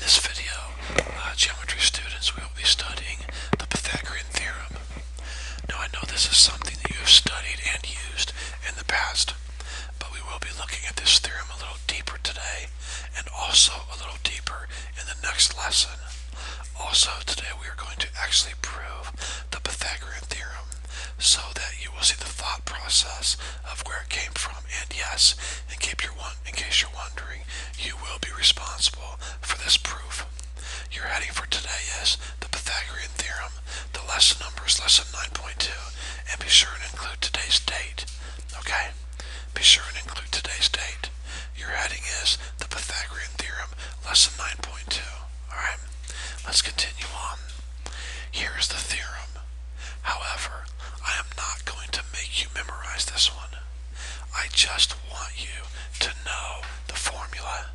this video, geometry students, we will be studying the Pythagorean Theorem. Now I know this is something that you have studied and used in the past, but we will be looking at this theorem a little deeper today, and also a little deeper in the next lesson. Also today we are going to actually prove the Pythagorean Theorem, so that you will see the thought process of where it came from. And yes, in case you're wondering, you will be responsible for this proof. Your heading for today is the Pythagorean Theorem. The lesson number is lesson 9.2, and be sure and include today's date. Okay? Be sure and include today's date. Your heading is the Pythagorean Theorem, lesson 9.2. Alright? Let's continue on. Here is the theorem. However, I am not going to make you memorize this one. I just want you to know the formula.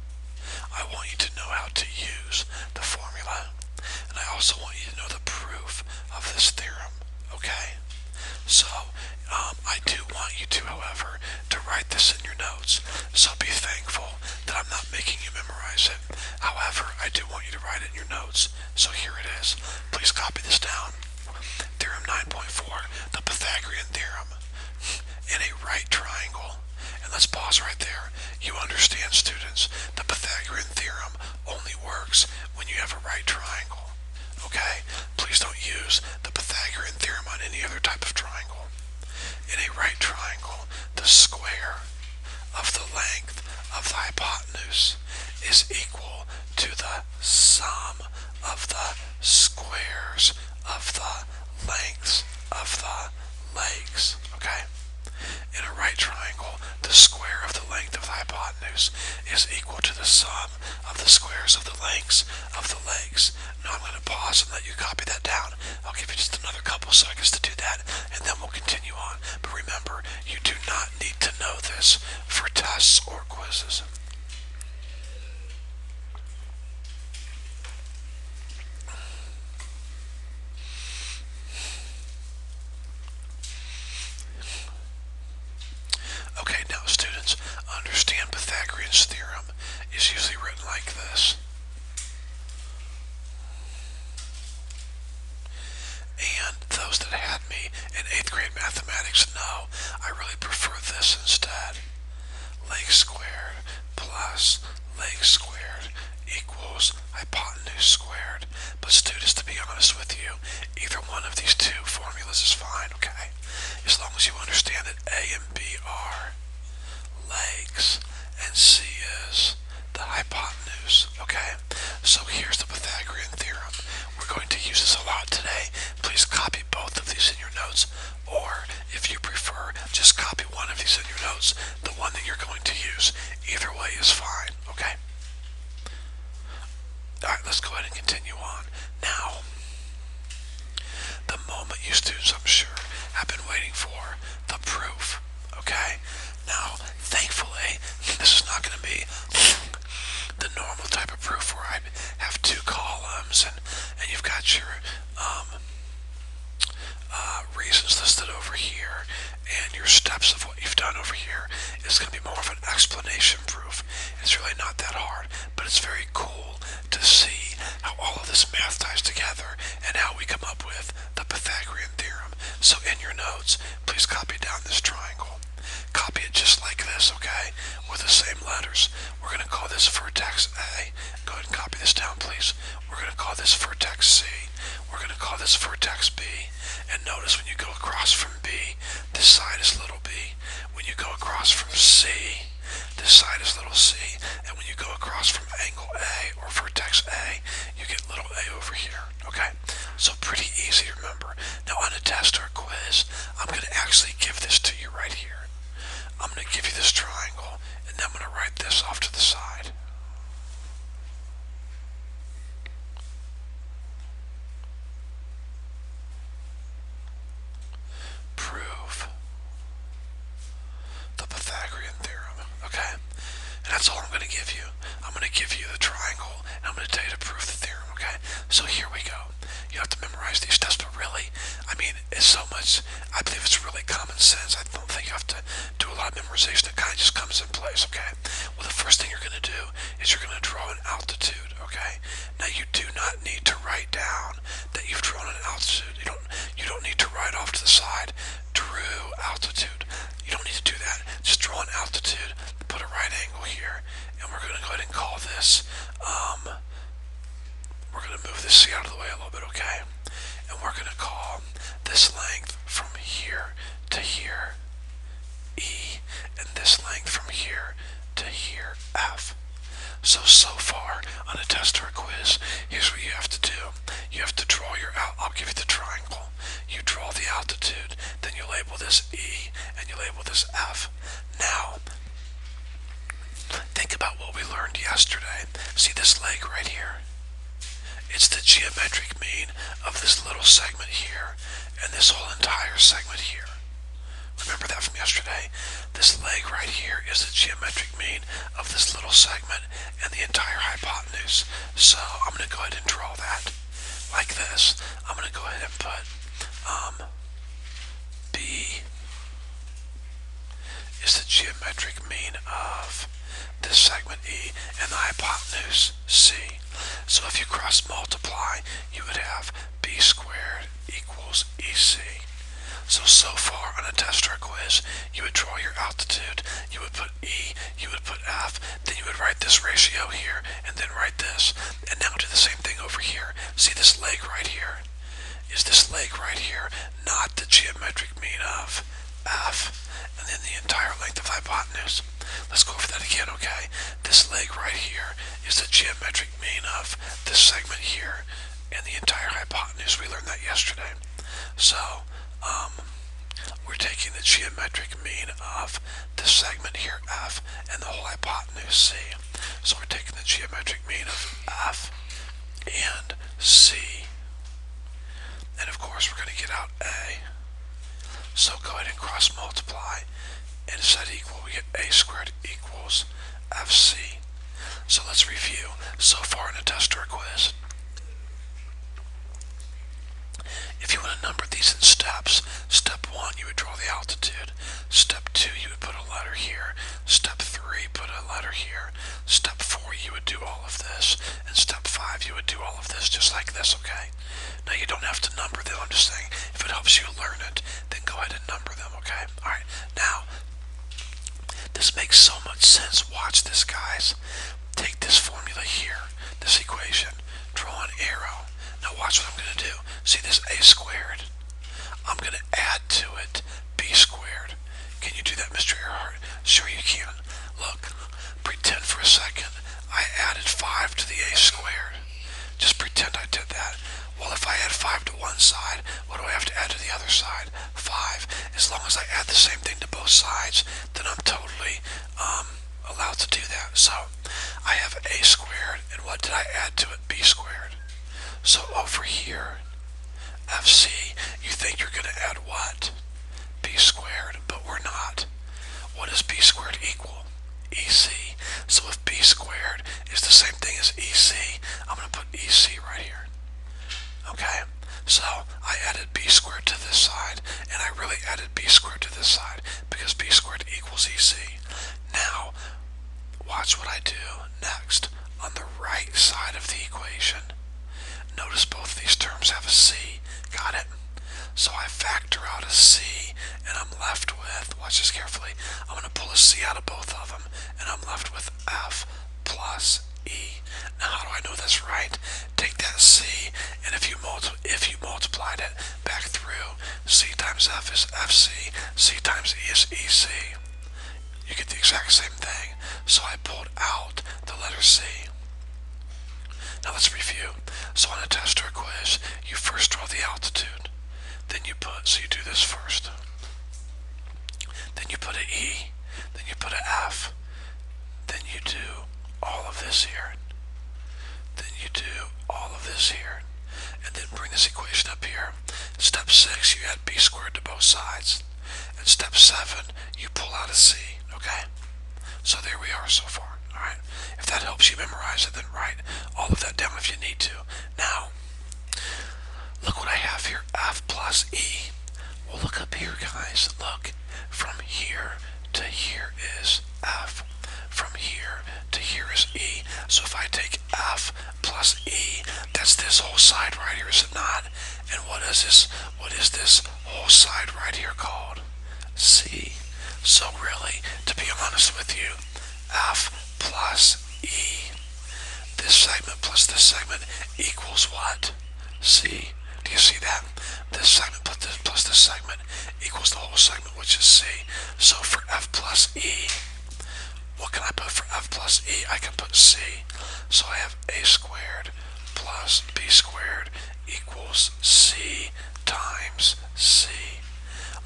I want you to know how to use the formula. And I also want you to know the proof of this theorem. Okay? So, I do want you to, however, to write this in your notes. So be thankful that I'm not making you memorize it. However, I do want you to write it in your notes. So here it is. Please copy this down. Theorem 9.4, the Pythagorean Theorem. In a right triangle. And let's pause right there. You understand, students, the Pythagorean Theorem only works when you have a right triangle. Okay? Please don't use the Pythagorean Theorem on any other type of triangle. In a right triangle, the square of the length of the hypotenuse is equal to the sum of the squares of the lengths of the legs. Okay? In a right triangle, the square of the length of the hypotenuse is equal to the sum of the squares of the lengths of the legs. Now I'm going to pause and let you copy that down. I'll give you just another couple seconds to do that, and then we'll continue on. But remember, you do not need to know this for tests or quizzes. Okay, now students, understand Pythagorean's theorem is usually written like this. And those that had me in 8th grade mathematics know I really prefer this instead. Leg squared plus leg squared equals hypotenuse squared. But students, to be honest with you, either one of these two formulas is fine, okay? As long as you understand that A and B are legs and C is the hypotenuse, okay? So here's the Pythagorean Theorem. We're going to use this a lot today. Please copy both of these in your notes, or if you prefer, just copy one of these in your notes, the one that you're going to use. Either way is fine, okay? Alright, let's go ahead and continue on. Now, the moment you students, I'm sure, have been waiting for, the proof, okay? Now, thankfully, this is not going to be the normal type of proof where I have two columns and you've got your reasons listed over here and your steps of what you've done over here. It's going to be more of an explanation proof. It's really not that hard, but it's very cool to see how all of this math ties together and how we come up with the Pythagorean Theorem. So in your notes, please copy down this triangle. Copy it just like this, okay? With the same letters. We're going to call this vertex A. Go ahead and copy this down, please. We're going to call this vertex C. We're going to call this vertex B. And notice when you go across from B, this side is little b. When you go across from C, this side is little c. And when you go across from angle A or vertex A, you get little a over here, okay? So pretty easy to remember. Now on a test or a quiz, I'm going to actually give this to you right here. I'm going to give you this triangle, and then I'm going to write this off to the side. Prove the Pythagorean Theorem, okay? And that's all I'm going to give you. I'm going to give you the triangle, and I'm going to tell you to prove the theorem, okay? So here we go. You have to memorize these steps, but really, I mean, it's so much, I believe it's really common sense. I don't think you have to do a lot of memorization. It kind of just comes in place, okay? Well, the first thing you're going to do is you're going to draw an altitude, okay? okay? Now you do not need to write down that you've drawn an altitude. You don't need to write off to the side, drew altitude. You don't need to do that. Just draw an altitude, put a right angle here, and we're going to go ahead and call this, we're going to move this C out of the way a little bit, okay? And we're going to call this length from here to here E, and this length from here to here F. So far on a test or a quiz, here's what you have to do. You have to draw your I'll give you the triangle. You draw the altitude, then you label this E, and you label this F. Now, think about what we learned yesterday. See this leg right here? It's the geometric mean of this little segment here, and this whole entire segment here. Remember that from yesterday? This leg right here is the geometric mean of this little segment and the entire hypotenuse. So I'm going to go ahead and draw that like this. I'm going to go ahead and put B is the geometric mean of this segment E and the hypotenuse C. So if you cross multiply, you would have B squared equals EC. So far on a test or a quiz, you would draw your altitude, you would put E, you would put F, then you would write this ratio here, and then write this. And now do the same thing over here. See this leg right here? Is this leg right here not the geometric mean of F, and then the entire length of the hypotenuse? Let's go over that again, okay? This leg right here is the geometric mean of this segment here, and the entire hypotenuse. We learned that yesterday. So, we're taking the geometric mean of this segment here, F, and the whole hypotenuse, C. So we're taking the geometric mean of F and C. And of course we're going to get out A. So go ahead and cross multiply, and set equal, we get A squared equals FC. So let's review so far in a test or a quiz. If you want to number these in steps, step 1 you would draw the altitude, step 2 you would put a letter here, step 3 put a letter here, step 4 you would do all of this, and step 5 you would do all of this just like this, okay? Now you don't have to number them, I'm just saying if it helps you learn it, then go ahead and number them, okay? Alright, now this makes so much sense. Watch this, guys. Take this formula here, this equation, draw an arrow. Now watch what I'm going to do. See this A squared? I'm going to add to it B squared. Can you do that, Mr. Earhart? Sure you can. Look, pretend for a second I added 5 to the A squared. Just pretend I did that. Well, if I add 5 to one side, what do I have to add to the other side? 5. As long as I add the same thing to both sides, then I'm totally allowed to do that. So I have A squared, and what did I add to it? B squared. So over here, FC, you think you're going to add what? B squared, but we're not. What does B squared equal? EC. So if B squared is the same thing as EC, I'm going to put EC right here. Okay? So I added B squared to this side, and I really added B squared to this side, because B squared equals EC. Now, watch what I do next. On the right side of the equation, notice both of these terms have a C. Got it? So I factor out a C, and I'm left with, watch this carefully, I'm going to pull a C out of both of them, and I'm left with F plus E. Now how do I know that's right? Take that C, and if you multiplied it back through, C times F is FC, C times E is EC. You get the exact same thing. So I pulled out the letter C. Now let's review. So on a test or a quiz, you first draw the altitude. Then you put, so you do this first. Then you put an E. Then you put an F. Then you do all of this here. Then you do all of this here. And then bring this equation up here. Step 6, you add B squared to both sides. And step 7, you pull out a C. Okay? So there we are so far. Alright? If that helps you memorize it, then write all of that down if you need to. Now, look what I have here. F plus E. Well, look up here, guys. Look. From here to here is F. From here to here is E. So if I take F plus plus e. That's this whole side right here, is it not? And what is this whole side right here called? C. So really, to be honest with you, f plus e, this segment plus this segment equals what? C. Do you see that? This segment plus this segment equals the whole segment, which is C. So for f plus e, what can I put for f plus e? I can put C. So I have a squared plus b squared equals C times C.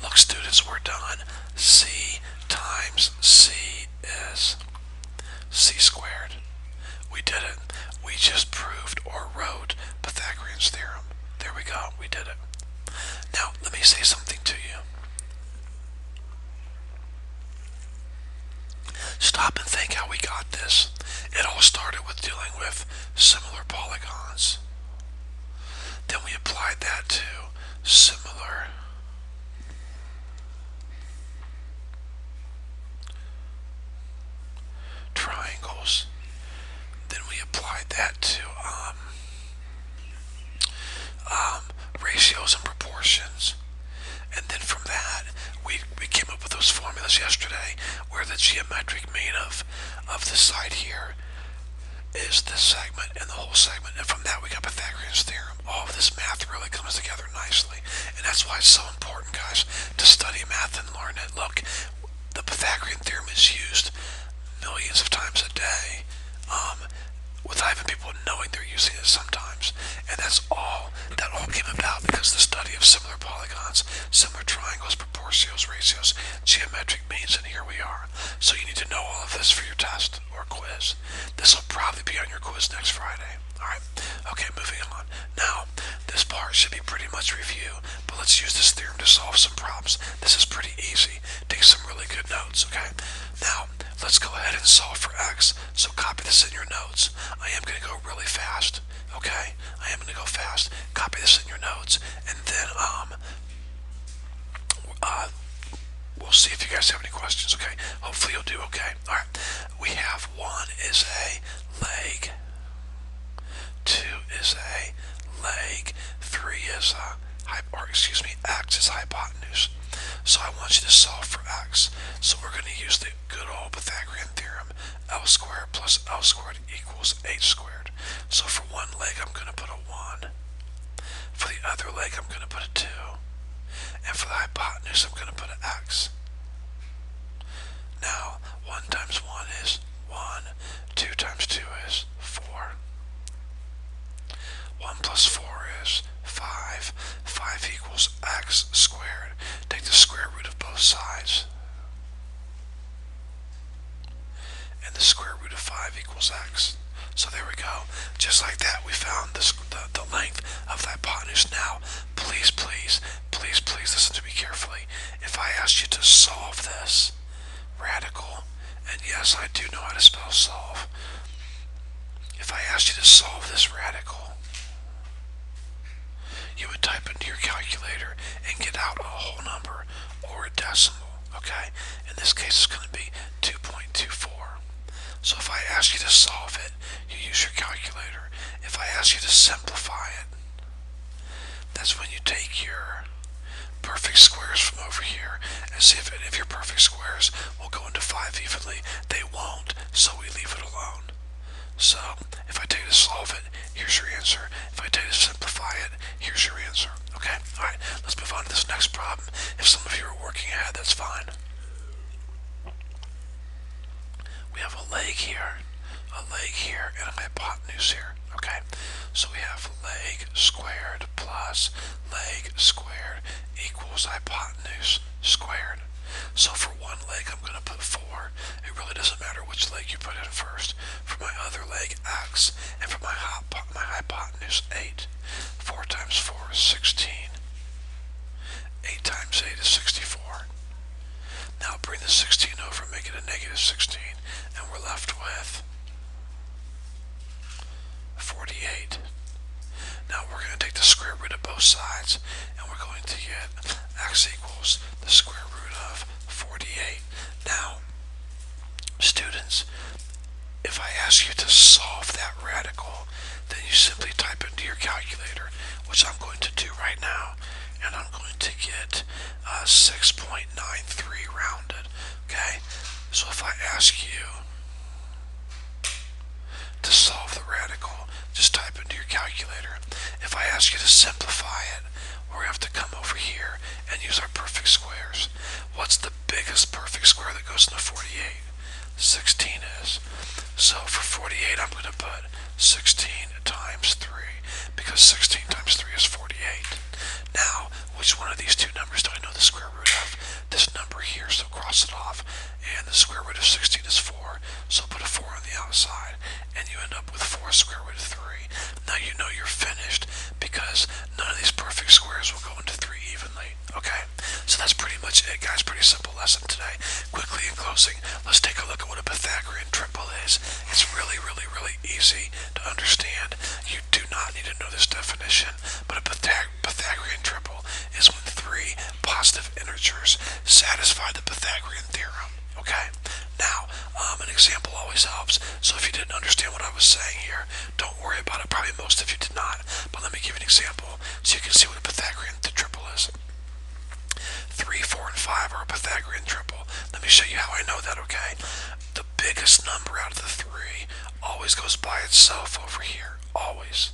Look, students, we're done. C times C is C squared. We did it. We just proved or wrote Pythagorean's theorem. There we go. We did it. Now, let me say something to you. Stop and think how we got this. It all started with dealing with similar polygons. Then we applied that to similar triangles. Then we applied that to ratios and proportions. And then from that, we came up with those formulas yesterday where the geometric mean of the side here is this segment and the whole segment. And from that, we got Pythagorean's theorem. All of this math really comes together nicely. And that's why it's so important, guys, to study math and learn it. Look, the Pythagorean theorem is used millions of times a day, without even people knowing they're using it sometimes. And that all came about because the study of similar polygons, similar triangles, proportions, ratios, geometric means, and here we are. So you need to know all of this for your test or quiz. This will probably be on your quiz next Friday. Alright, okay, moving on. Now, this part should be pretty much review, but let's use this theorem to solve some problems. This is pretty easy. Take some really good notes, okay? Now, let's go ahead and solve for x. So copy this in your notes. I am going to go really fast, okay? I am going to go fast. Copy this in your notes, and then we'll see if you guys have any questions, okay? Hopefully you'll do okay. All right. We have 1 is a leg, 2 is a leg, 3 is x is hypotenuse. So I want you to solve for x. So we're going to use the good old Pythagorean theorem. L squared plus L squared equals h squared. So for one leg, I'm going to put a 1. For the other leg, I'm going to put a 2. And for the hypotenuse, I'm going to put an x. Now, 1 times 1 is 1. 2 times 2 is 4. 1 plus 4 is 5. 5 equals x squared. Take the square root of both sides. And the square root of 5 equals x. So there we go. Just like that, we found the length of the hypotenuse. Now, please listen to me carefully. If I asked you to solve this radical, and yes, I do know how to spell solve. If I asked you to solve this radical, you would type into your calculator and get out a whole number or a decimal, okay? In this case, it's going to be 2.24. So if I ask you to solve it, you use your calculator. If I ask you to simplify it, that's when you take your perfect squares from over here and see if any of your perfect squares will go into 5 evenly. They won't, so we leave it alone. So if I tell you to solve it, here's your answer. If I tell you to simplify it, here's your answer. Okay? Alright, let's move on to this next problem. If some of you are working ahead, that's fine. We have a leg here, and a hypotenuse here. Okay? So we have leg squared plus leg squared equals hypotenuse squared. So for one leg, I'm going to put 4. It really doesn't matter which leg you put in first. For my other leg, x. And for my hypotenuse, 8. 4 times 4 is 16. 8 times 8 is 64. Now bring the 16 over, make it a negative 16. And we're left with 48. Now we're going to take the square root of both sides, and we're going to get x equals the square root of 48. Now, students, if I ask you to solve that radical, then 6.93 rounded. Okay, so if I ask you to solve the radical, just type into your calculator. If I ask you to simplify it, we're going to have to come over here and use our perfect squares. What's the biggest perfect square that goes into 48? 16 is. So for 48, I'm going to put 16 times 3, because 16 times 3 is 48. Now, which one of these two numbers do I know the square root of? This number here, so cross it off. And the square root of 16 is 4, so put a 4 on the outside, and you end up with 4 square root of 3. Now you know you're finished, because none of these perfect squares will go into 3 evenly. Okay, so that's pretty much it, guys. Pretty simple lesson today. Quickly in closing, let's take a look at what a Pythagorean triple is. It's really, really, really easy to understand. You do not need to know this definition, but a Pythagorean triple is when 3 positive integers satisfy the Pythagorean theorem. Okay, now an example always helps, so if you didn't understand what I was saying here, don't worry about it. Probably most of you did not, but let me give you an example so you can see what a Pythagorean triple is. 3, 4, and 5 are a Pythagorean triple. Let me show you how I know that, okay? The biggest number out of the 3 always goes by itself over here. Always.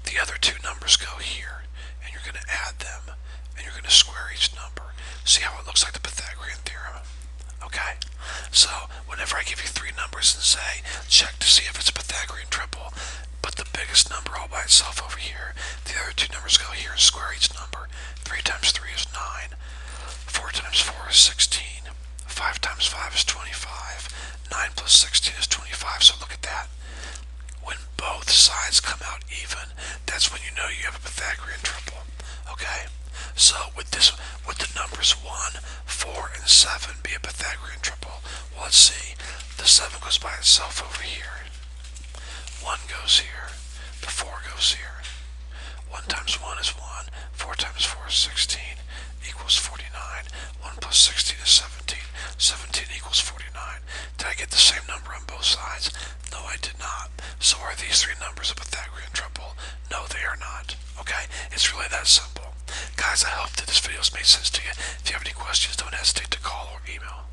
The other two numbers go here, and you're going to add them, and you're going to square each number. See how it looks like the Pythagorean theorem? Okay? So, whenever I give you 3 numbers and say, check to see if it's a Pythagorean triple, but the biggest number all by itself over here, the other two numbers go here and square each number. 3 times 3 is 9. 4 times 4 is 16. 5 times 5 is 25. 9 plus 16 is 25, so look at that. When both sides come out even, that's when you know you have a Pythagorean triple. Okay? So would the numbers 1, 4, and 7 be a Pythagorean triple? Well, let's see. The 7 goes by itself over here. 1 goes here. The 4 goes here. 1 times 1 is 1. 4 times 4 is 16. Equals 49. 1 plus 16 is 17. 17 equals 49. Did I get the same number on both sides? No, I did not. So are these 3 numbers a Pythagorean triple? No, they are not. Okay? It's really that simple. Guys, I hope that this video has made sense to you. If you have any questions, don't hesitate to call or email.